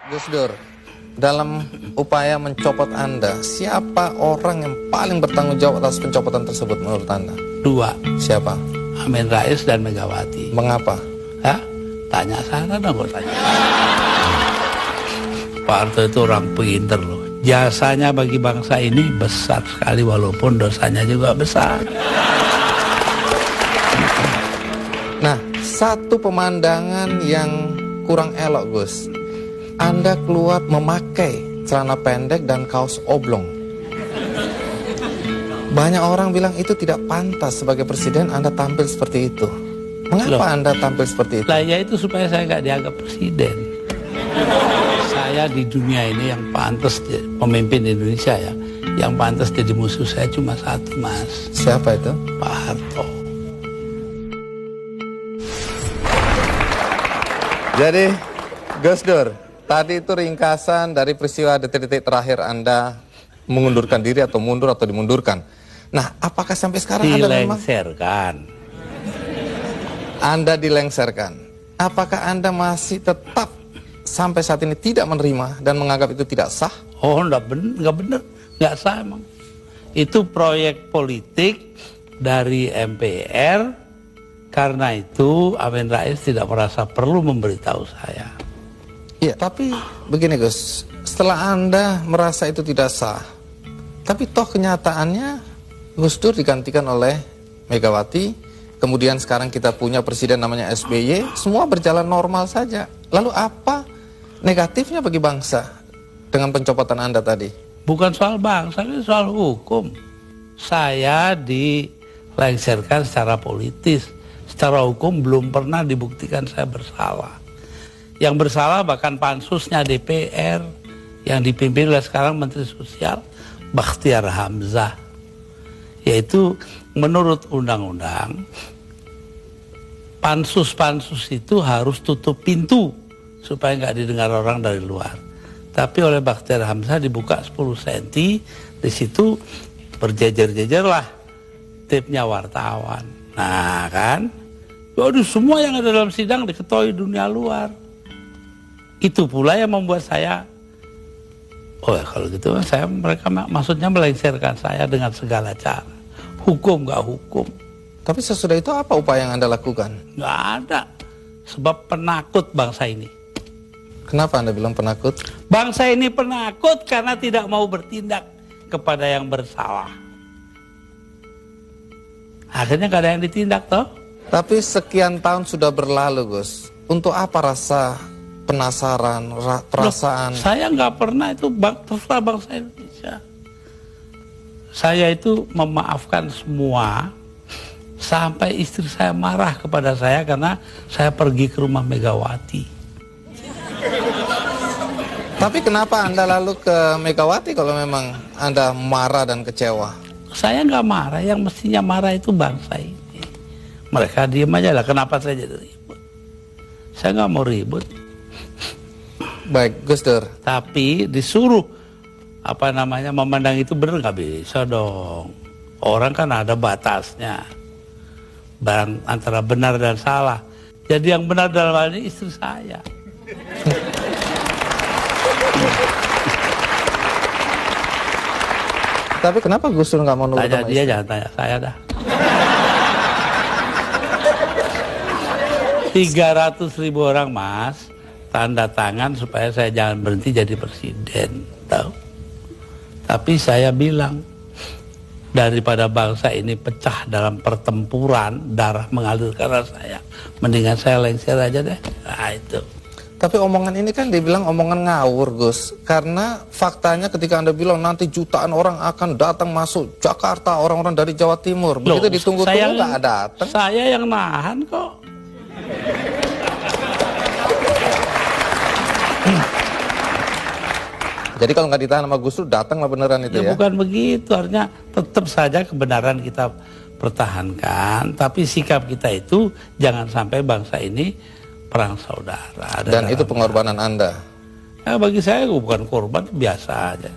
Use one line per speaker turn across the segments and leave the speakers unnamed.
Gus Dur, dalam upaya mencopot Anda, siapa orang yang paling bertanggung jawab atas pencopotan tersebut menurut Anda?
Dua.
Siapa?
Amin Rais dan Megawati.
Mengapa?
Hah? Tanya sana dong, gue tanya. Pak Harto itu orang pinter loh. Jasanya bagi bangsa ini besar sekali walaupun dosanya juga besar.
Nah, satu pemandangan yang kurang elok, Gus. Anda keluar memakai celana pendek dan kaos oblong. Banyak orang bilang itu tidak pantas sebagai presiden Anda tampil seperti itu. Mengapa Anda tampil seperti itu?
Lah ya itu supaya saya nggak dianggap presiden. Saya di dunia ini yang pantas pemimpin Indonesia ya, yang pantas jadi musuh saya cuma satu, Mas.
Siapa itu?
Pak Harto.
Jadi, Gus Dur, tadi itu ringkasan dari peristiwa detik-detik terakhir Anda mengundurkan diri atau mundur atau dimundurkan. Nah, apakah sampai sekarang Anda memang... Anda dilengserkan. Apakah Anda masih tetap sampai saat ini tidak menerima dan menganggap itu tidak sah?
Oh, nggak bener, nggak sah emang. Itu proyek politik dari MPR. Karena itu Amin Rais tidak merasa perlu memberitahu saya.
Iya, tapi begini Gus, setelah Anda merasa itu tidak sah, tapi toh kenyataannya Gus Dur digantikan oleh Megawati, kemudian sekarang kita punya presiden namanya SBY, semua berjalan normal saja. Lalu apa negatifnya bagi bangsa dengan pencopotan Anda tadi?
Bukan soal bangsa, ini soal hukum. Saya dilengserkan secara politis. Secara hukum belum pernah dibuktikan saya bersalah. Yang bersalah bahkan pansusnya DPR yang dipimpin oleh sekarang Menteri Sosial Bakhtiar Hamzah. Yaitu menurut undang-undang pansus-pansus itu harus tutup pintu supaya nggak didengar orang dari luar. Tapi oleh Bakhtiar Hamzah dibuka 10 cm, di situ berjejer-jejerlah tipnya wartawan. Nah kan, waduh semua yang ada dalam sidang diketahui dunia luar. Itu pula yang membuat saya, oh ya kalau gitu mereka maksudnya melengsarkan saya dengan segala cara. Hukum nggak hukum.
Tapi sesudah itu apa upaya yang Anda lakukan?
Nggak ada, sebab penakut bangsa ini.
Kenapa Anda bilang penakut?
Bangsa ini penakut karena tidak mau bertindak kepada yang bersalah. Akhirnya gak ada yang ditindak toh.
Tapi sekian tahun sudah berlalu Gus. Untuk apa rasa penasaran, perasaan?
Loh, saya nggak pernah itu terserah bangsa Indonesia. Saya itu memaafkan semua sampai istri saya marah kepada saya karena saya pergi ke rumah Megawati.
Tapi kenapa Anda lalu ke Megawati kalau memang Anda marah dan kecewa?
Saya nggak marah, yang mestinya marah itu bangsa ini. Mereka diem aja lah, kenapa saya jadi ribut? Saya nggak mau ribut.
Baik, Gus Dur.
Tapi disuruh memandang itu benar nggak bisa dong. Orang kan ada batasnya. Antara benar dan salah. Jadi yang benar dalam hal ini istri saya.
Tapi kenapa Gus Dur nggak mau nurut?
Tanya dia, jangan tanya saya dah. 300.000 orang Mas tanda tangan supaya saya jangan berhenti jadi presiden, tahu? Tapi saya bilang daripada bangsa ini pecah dalam pertempuran darah mengalir karena saya, mendingan saya lengser aja deh. Nah itu.
Tapi omongan ini kan dibilang omongan ngawur Gus. Karena faktanya ketika Anda bilang nanti jutaan orang akan datang masuk Jakarta, orang-orang dari Jawa Timur. Begitu ditunggu-tunggu nggak datang.
Saya yang nahan kok.
Jadi kalau nggak ditahan sama Gus Dur, datanglah beneran itu ya?
Bukan begitu, artinya tetap saja kebenaran kita pertahankan. Tapi sikap kita itu jangan sampai bangsa ini perang saudara.
Dan itu pengorbanan Anda?
Ya, bagi saya bukan korban, biasa aja.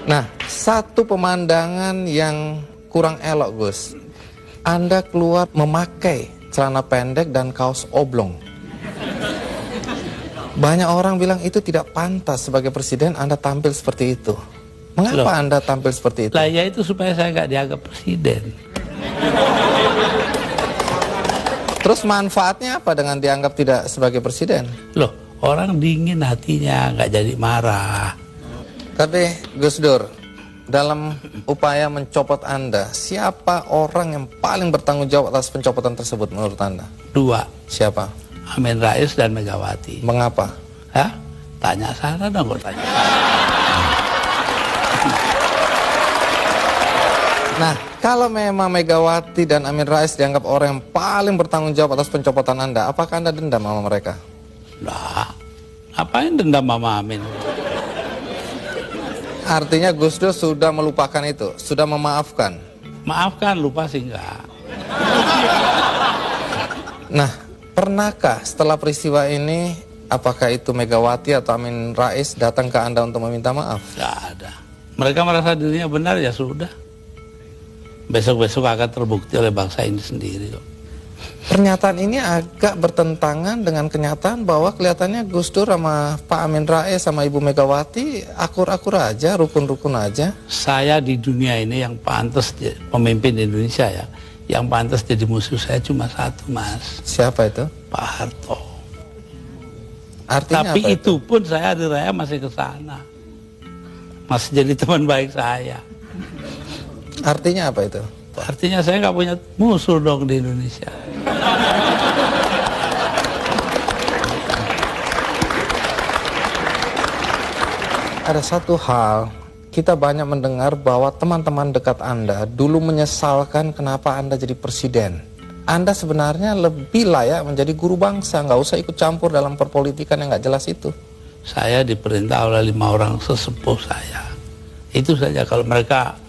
Nah, satu pemandangan yang kurang elok Gus. Anda keluar memakai celana pendek dan kaos oblong. Banyak orang bilang itu tidak pantas sebagai presiden Anda tampil seperti itu. Mengapa
Loh,
Anda tampil seperti itu?
Lah ya itu supaya saya nggak dianggap presiden.
Terus manfaatnya apa dengan dianggap tidak sebagai presiden?
Loh, orang dingin hatinya, nggak jadi marah.
Tapi Gus Dur, dalam upaya mencopot Anda, siapa orang yang paling bertanggung jawab atas pencopotan tersebut menurut Anda?
2,
Siapa?
Amin Rais dan Megawati.
Mengapa?
Hah? Tanya sana dong, kok tanya.
Nah, kalau memang Megawati dan Amin Rais dianggap orang yang paling bertanggung jawab atas pencopotan Anda, apakah Anda dendam sama mereka?
Lah, ngapain dendam Mama Amin?
Artinya Gus Dur sudah melupakan itu, sudah memaafkan.
Maafkan, lupa sih enggak.
Nah, pernahkah setelah peristiwa ini, apakah itu Megawati atau Amin Rais datang ke Anda untuk meminta maaf?
Enggak ada. Mereka merasa dirinya benar, ya sudah. Besok-besok akan terbukti oleh bangsa ini sendiri kok.
Pernyataan ini agak bertentangan dengan kenyataan bahwa kelihatannya Gus Dur sama Pak Amin Rais sama Ibu Megawati akur-akur aja, rukun-rukun aja.
Saya di dunia ini yang pantas pemimpin Indonesia ya, yang pantas jadi musuh saya cuma satu, Mas.
Siapa itu?
Pak Harto.
Artinya
Tapi
apa
itu pun saya hari raya masih ke sana. Masih jadi teman baik saya.
Artinya apa itu?
Artinya saya nggak punya musuh dong di Indonesia.
Ada satu hal, kita banyak mendengar bahwa teman-teman dekat Anda dulu menyesalkan kenapa Anda jadi presiden. Anda sebenarnya lebih layak menjadi guru bangsa, nggak usah ikut campur dalam perpolitikan yang nggak jelas itu.
Saya diperintah oleh 5 orang sesepuh saya. Itu saja, kalau mereka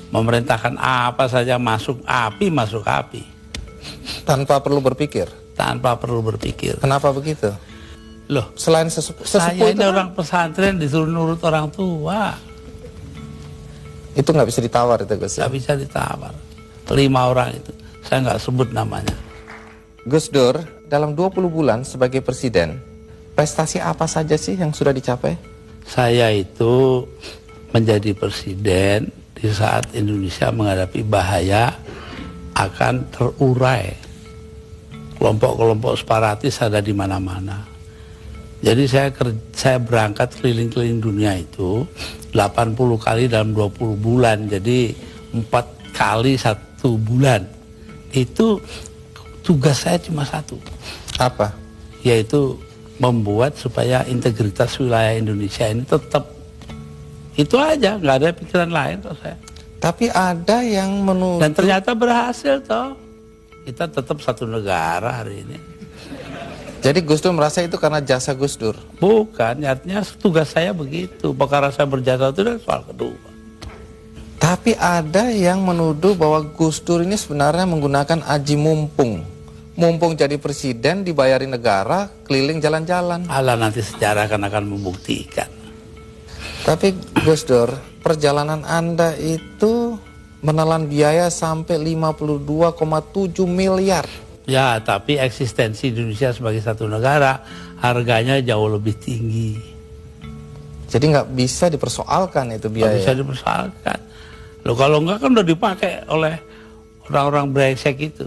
memerintahkan apa saja masuk api, masuk api.
Tanpa perlu berpikir.
Tanpa perlu berpikir.
Kenapa begitu?
Loh,
Selain sesepuh
saya
itu
ini
kan,
orang pesantren disuruh nurut orang tua.
itu nggak bisa ditawar itu Gus.
Nggak bisa ditawar. 5 orang itu, saya nggak sebut namanya.
Gus Dur, dalam 20 bulan sebagai presiden, prestasi apa saja sih yang sudah dicapai?
Saya itu menjadi presiden di saat Indonesia menghadapi bahaya akan terurai. Kelompok-kelompok separatis ada di mana-mana. Jadi saya berangkat keliling-keliling dunia itu 80 kali dalam 20 bulan. Jadi 4 kali 1 bulan. Itu tugas saya cuma satu.
Apa?
Yaitu membuat supaya integritas wilayah Indonesia ini tetap. Itu aja, nggak ada pikiran lain kok saya.
Tapi ada yang menuduh.
Dan ternyata berhasil toh. Kita tetap satu negara hari ini.
Jadi Gus Dur merasa itu karena jasa Gus Dur?
Bukan, artinya tugas saya begitu. Perkara saya berjasa itu adalah soal kedua.
Tapi ada yang menuduh bahwa Gus Dur ini sebenarnya menggunakan aji mumpung. Mumpung jadi presiden, dibayari negara, keliling jalan-jalan.
Allah nanti sejarah akan membuktikan.
Tapi Gus Dur, perjalanan Anda itu menelan biaya sampai 52,7 miliar.
Ya, tapi eksistensi Indonesia sebagai satu negara harganya jauh lebih tinggi.
Jadi nggak bisa dipersoalkan itu biaya.
Nggak bisa dipersoalkan. Loh, kalau enggak kan udah dipakai oleh orang-orang brengsek itu.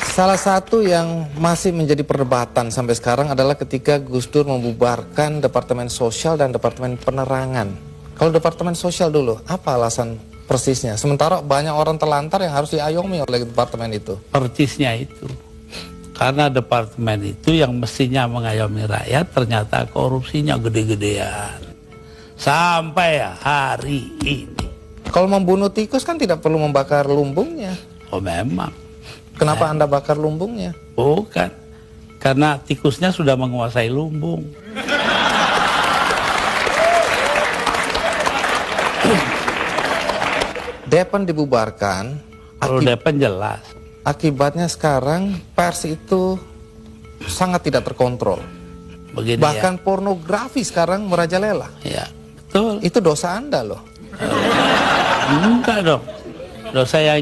Salah satu yang masih menjadi perdebatan sampai sekarang adalah ketika Gus Dur membubarkan Departemen Sosial dan Departemen Penerangan. Kalau Departemen Sosial dulu, apa alasan persisnya? Sementara banyak orang terlantar yang harus diayomi oleh departemen itu.
Persisnya itu. Karena departemen itu yang mestinya mengayomi rakyat, ternyata korupsinya gede-gedean. Sampai hari ini.
Kalau membunuh tikus kan tidak perlu membakar lumbungnya.
Oh memang.
Kenapa Anda bakar lumbungnya?
Bukan. Karena tikusnya sudah menguasai lumbung.
Depan dibubarkan.
Kalau Depan jelas.
Akibatnya sekarang pers itu sangat tidak terkontrol.
Begini
Bahkan pornografi sekarang merajalela.
ya. Ya, betul.
Itu dosa Anda loh.
Enggak dong. Loh, saya